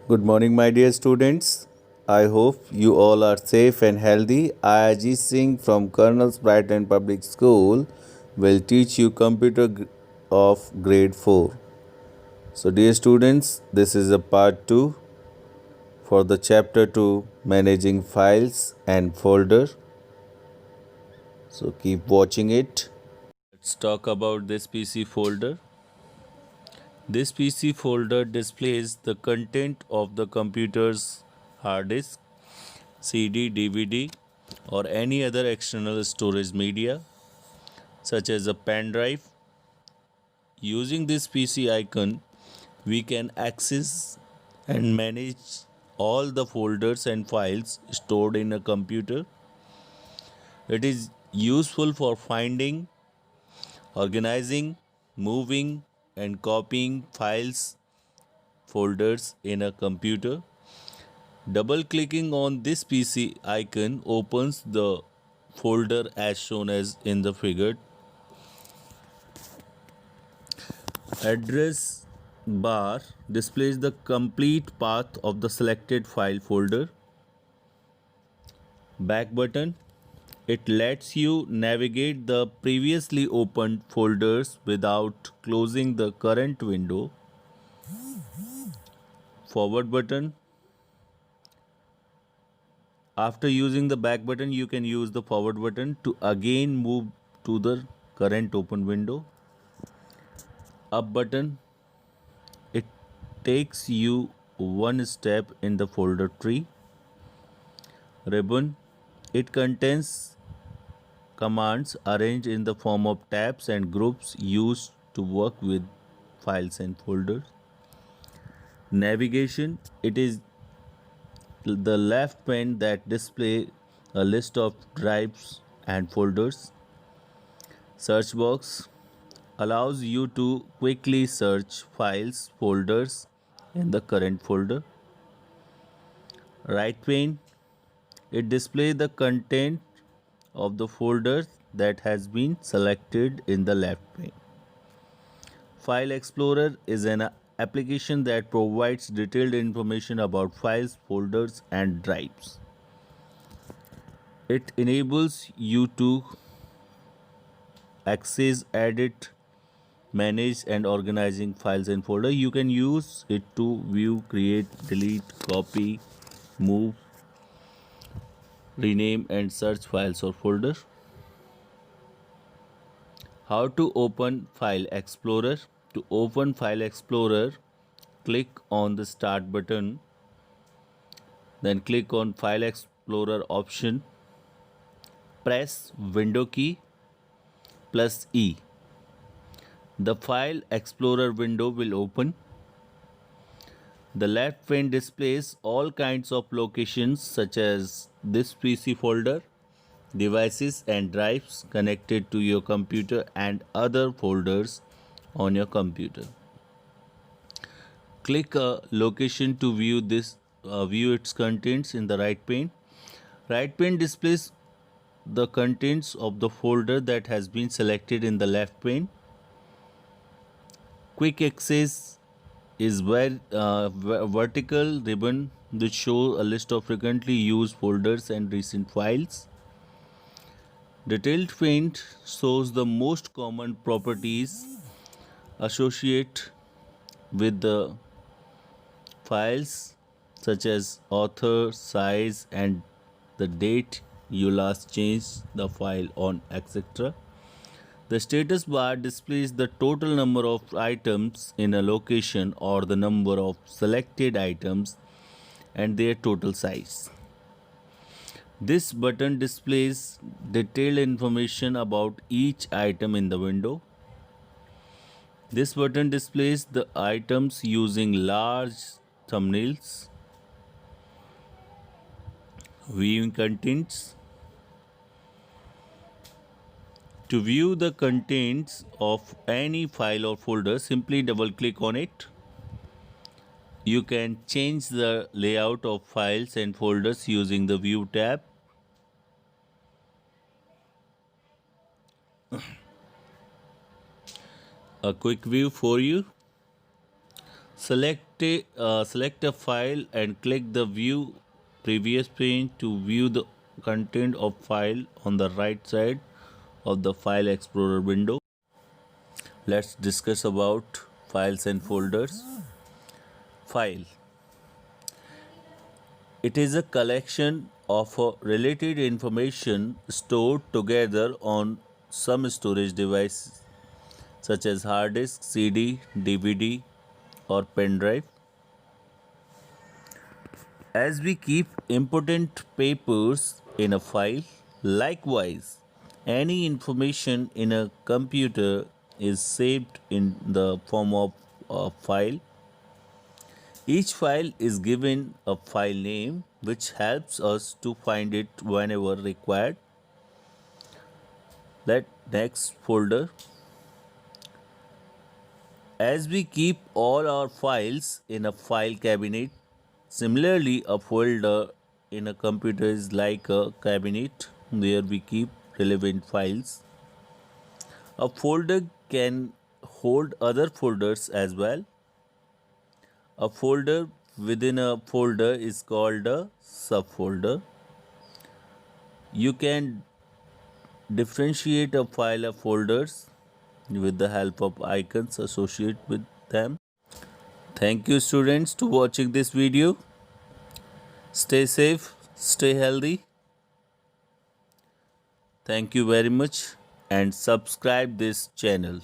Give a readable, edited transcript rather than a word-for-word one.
Good morning, my dear students. I hope you all are safe and healthy. I, Ajit Singh from Colonel's Brighton Public School, will teach you of grade 4. So, dear students, this is a part 2 for the chapter 2 managing files and folder. So, keep watching it. Let's talk about this PC folder. This PC folder displays the content of the computer's hard disk, CD, DVD, or any other external storage media, such as a pen drive. Using this PC icon, we can access and manage all the folders and files stored in a computer. It is useful for finding, organizing, moving, and copying files, folders in a computer. Double clicking on this PC icon opens the folder as shown as in the figure. Address bar displays the complete path of the selected file folder. Back button, it lets you navigate the previously opened folders without closing the current window. Forward button, after using the back button you can use the forward button to again move to the current open window. Up button, it takes you one step in the folder tree. Ribbon, it contains commands arranged in the form of tabs and groups used to work with files and folders. Navigation, it is the left pane that display a list of drives and folders. Search box allows you to quickly search files, folders in the current folder. Right pane, it displays the content of the folder that has been selected in the left pane. File Explorer is an application that provides detailed information about files, folders, and drives. It enables you to access, edit, manage, and organizing files and folders. You can use it to view, create, delete, copy, move, rename, and search files or folders. How to open File Explorer? To open File Explorer, click on the Start button, then click on File Explorer option, press Window key plus E. The File Explorer window will open. The left pane displays all kinds of locations such as this PC folder, devices and drives connected to your computer, and other folders on your computer. Click a location to view its contents in the right pane. Right pane displays the contents of the folder that has been selected in the left pane. Quick access is where vertical ribbon which shows a list of frequently used folders and recent files. Detailed pane shows the most common properties associated with the files such as author, size, and the date you last changed the file on, etc. The status bar displays the total number of items in a location or the number of selected items and their total size. This button displays detailed information about each item in the window. This button displays the items using large thumbnails. Viewing contents. To view the contents of any file or folder, simply double click on it. You can change the layout of files and folders using the View tab. A quick view for you. Select a file and click the View Previous Page to view the content of file on the right side of the File Explorer window. Let's discuss about files and folders. File. It is a collection of related information stored together on some storage device such as hard disk, CD, DVD, or pen drive. As we keep important papers in a file, likewise, any information in a computer is saved in the form of a file. Each file is given a file name which helps us to find it whenever required. Next, folder. As we keep all our files in a file cabinet, similarly, a folder in a computer is like a cabinet where we keep relevant files. A folder can hold other folders as well. A folder within a folder is called a subfolder. You can differentiate a file of folders with the help of icons associated with them. Thank you students to watching this video. Stay safe, stay healthy. Thank you very much and subscribe this channel.